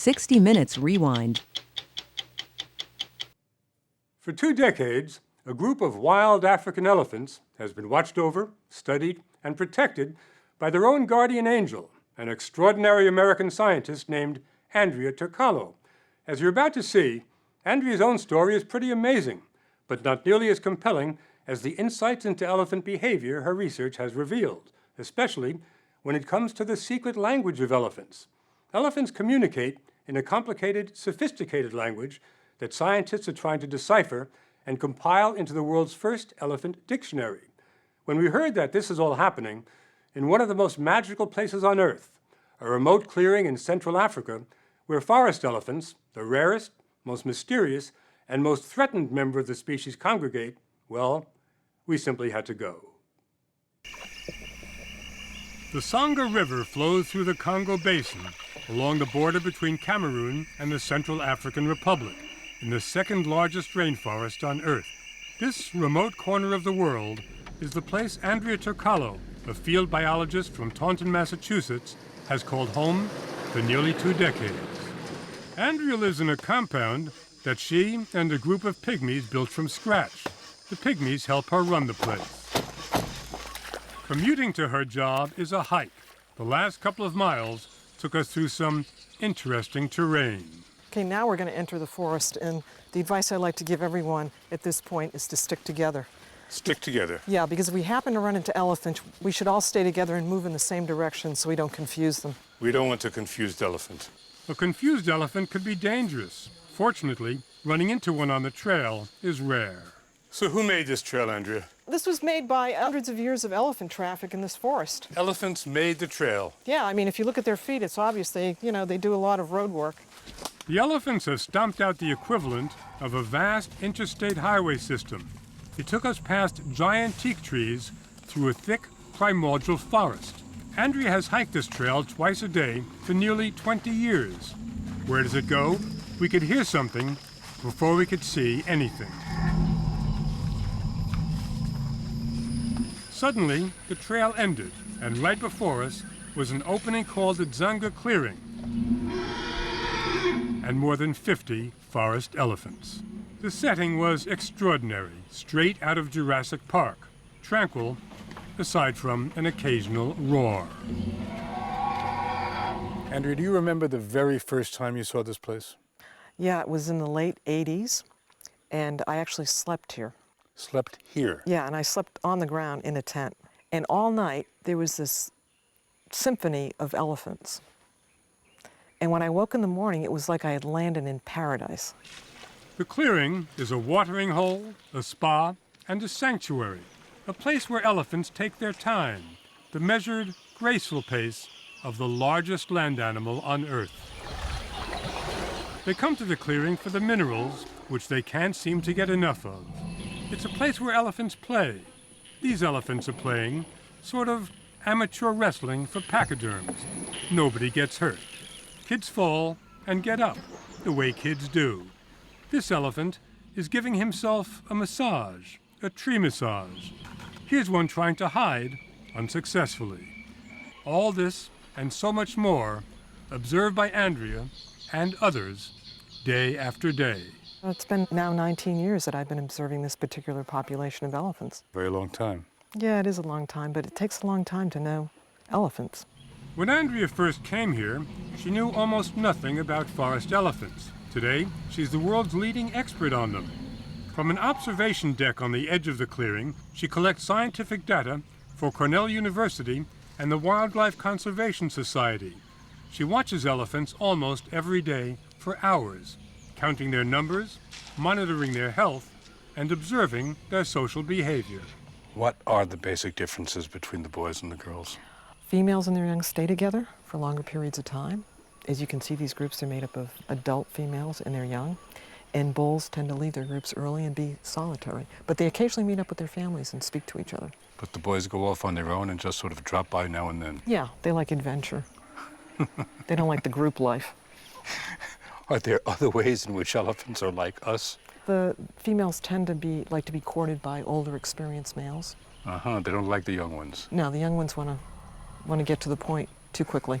60 Minutes Rewind. For 2 decades, a group of wild African elephants has been watched over, studied, and protected by their own guardian angel, an extraordinary American scientist named Andrea Turcalo. As you're about to see, Andrea's own story is pretty amazing, but not nearly as compelling as the insights into elephant behavior her research has revealed, especially when it comes to the secret language of elephants. Elephants communicate in a complicated, sophisticated language that scientists are trying to decipher and compile into the world's first elephant dictionary. When we heard that this is all happening in one of the most magical places on Earth, a remote clearing in Central Africa, where forest elephants, the rarest, most mysterious, and most threatened member of the species, congregate, well, we simply had to go. The Zanga River flows through the Congo Basin along the border between Cameroon and the Central African Republic, in the second largest rainforest on Earth. This remote corner of the world is the place Andrea Turcalo, a field biologist from Taunton, Massachusetts, has called home for nearly 2 decades. Andrea lives in a compound that she and a group of pygmies built from scratch. The pygmies help her run the place. Commuting to her job is a hike. The last couple of miles took us through some interesting terrain. Okay, now we're going to enter the forest, and the advice I like to give everyone at this point is to stick together. Stick together. Yeah, because if we happen to run into elephants, we should all stay together and move in the same direction so we don't confuse them. We don't want a confused elephant. A confused elephant could be dangerous. Fortunately, running into one on the trail is rare. So who made this trail, Andrea? This was made by hundreds of years of elephant traffic in this forest. Elephants made the trail. Yeah, I mean, if you look at their feet, it's obvious they do a lot of road work. The elephants have stomped out the equivalent of a vast interstate highway system. It took us past giant teak trees through a thick primordial forest. Andrea has hiked this trail twice a day for nearly 20 years. Where does it go? We could hear something before we could see anything. Suddenly, the trail ended, and right before us was an opening called the Zanga clearing, and more than 50 forest elephants. The setting was extraordinary, straight out of Jurassic Park, tranquil, aside from an occasional roar. Andrea, do you remember the very first time you saw this place? Yeah, it was in the late 80s, and I actually slept here. Slept here? Yeah, and I slept on the ground in a tent. And all night, there was this symphony of elephants. And when I woke in the morning, it was like I had landed in paradise. The clearing is a watering hole, a spa, and a sanctuary, a place where elephants take their time, the measured, graceful pace of the largest land animal on Earth. They come to the clearing for the minerals, which they can't seem to get enough of. It's a place where elephants play. These elephants are playing sort of amateur wrestling for pachyderms. Nobody gets hurt. Kids fall and get up, the way kids do. This elephant is giving himself a massage, a tree massage. Here's one trying to hide, unsuccessfully. All this and so much more observed by Andrea and others day after day. It's been now 19 years that I've been observing this particular population of elephants. Very long time. Yeah, it is a long time, but it takes a long time to know elephants. When Andrea first came here, she knew almost nothing about forest elephants. Today, she's the world's leading expert on them. From an observation deck on the edge of the clearing, she collects scientific data for Cornell University and the Wildlife Conservation Society. She watches elephants almost every day for hours, counting their numbers, monitoring their health, and observing their social behavior. What are the basic differences between the boys and the girls? Females and their young stay together for longer periods of time. As you can see, these groups are made up of adult females and their young. And bulls tend to leave their groups early and be solitary. But they occasionally meet up with their families and speak to each other. But the boys go off on their own and just sort of drop by now and then? Yeah, they like adventure. They don't like the group life. Are there other ways in which elephants are like us? The females tend to like to be courted by older, experienced males. They don't like the young ones. No, the young ones want to get to the point too quickly.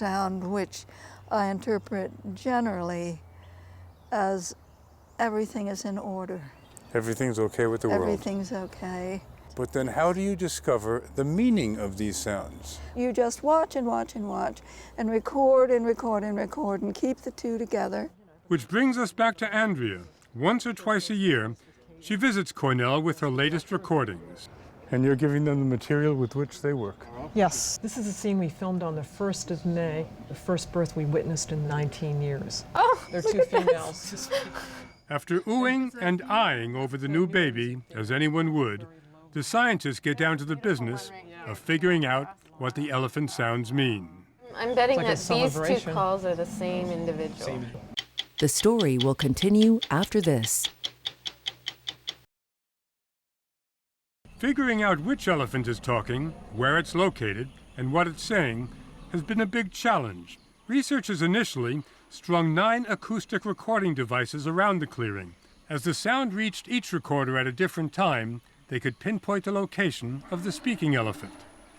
sound, which I interpret generally as everything is in order. Everything's okay with the world. Everything's okay. But then how do you discover the meaning of these sounds? You just watch and watch and watch and record and record and record and keep the two together. Which brings us back to Andrea. Once or twice a year, she visits Cornell with her latest recordings. And you're giving them the material with which they work. Yes, this is a scene we filmed on the 1st of May, the first birth we witnessed in 19 years. Oh, They're two females. After oohing and eyeing over the new baby, as anyone would, the scientists get down to the business of figuring out what the elephant sounds mean. I'm betting It's like that a these two celebration. calls are the same individual. The story will continue after this. Figuring out which elephant is talking, where it's located, and what it's saying has been a big challenge. Researchers initially strung 9 acoustic recording devices around the clearing. As the sound reached each recorder at a different time, they could pinpoint the location of the speaking elephant.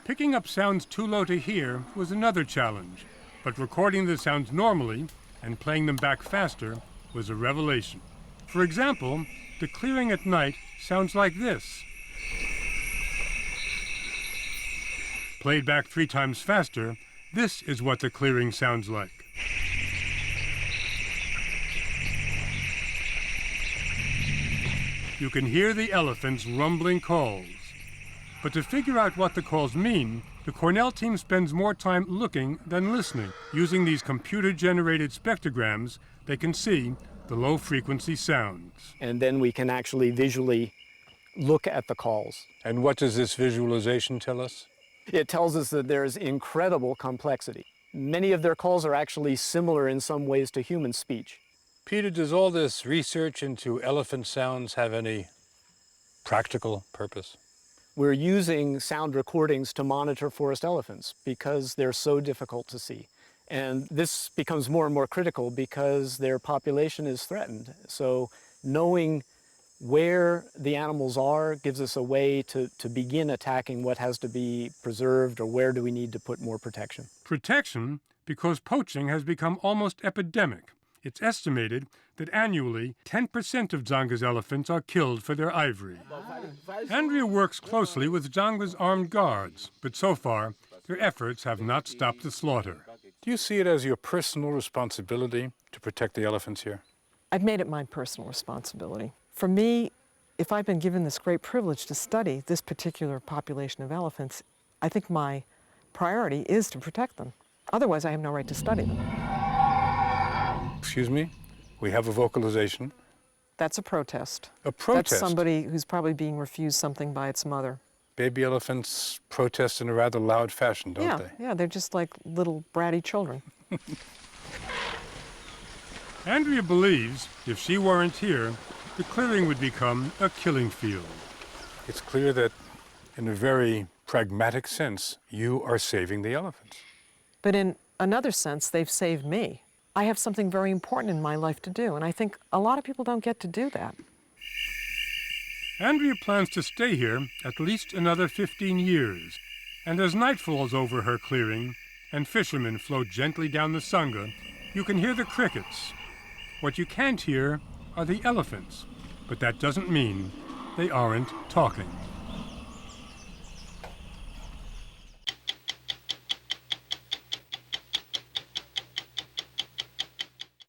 Picking up sounds too low to hear was another challenge, but recording the sounds normally and playing them back faster was a revelation. For example, the clearing at night sounds like this. Played back 3 times faster, this is what the clearing sounds like. You can hear the elephant's rumbling calls. But to figure out what the calls mean, the Cornell team spends more time looking than listening. Using these computer-generated spectrograms, they can see the low-frequency sounds. And then we can actually visually look at the calls. And what does this visualization tell us? It tells us that there's incredible complexity. Many of their calls are actually similar in some ways to human speech. Peter, does all this research into elephant sounds have any practical purpose? We're using sound recordings to monitor forest elephants because they're so difficult to see. And this becomes more and more critical because their population is threatened. So knowing where the animals are gives us a way to begin attacking what has to be preserved or where do we need to put more protection. Protection because poaching has become almost epidemic. It's estimated that annually 10% of Zanga's elephants are killed for their ivory. Andrea works closely with Zanga's armed guards, but so far their efforts have not stopped the slaughter. Do you see it as your personal responsibility to protect the elephants here? I've made it my personal responsibility. For me, if I've been given this great privilege to study this particular population of elephants, I think my priority is to protect them. Otherwise, I have no right to study them. Excuse me? We have a vocalization. That's a protest. A protest? That's somebody who's probably being refused something by its mother. Baby elephants protest in a rather loud fashion, don't they? Yeah, they're just like little bratty children. Andrea believes if she weren't here, the clearing would become a killing field. It's clear that, in a very pragmatic sense, you are saving the elephants. But in another sense, they've saved me. I have something very important in my life to do, and I think a lot of people don't get to do that. Andrea plans to stay here at least another 15 years. And as night falls over her clearing and fishermen float gently down the zanga, you can hear the crickets. What you can't hear are the elephants, but that doesn't mean they aren't talking.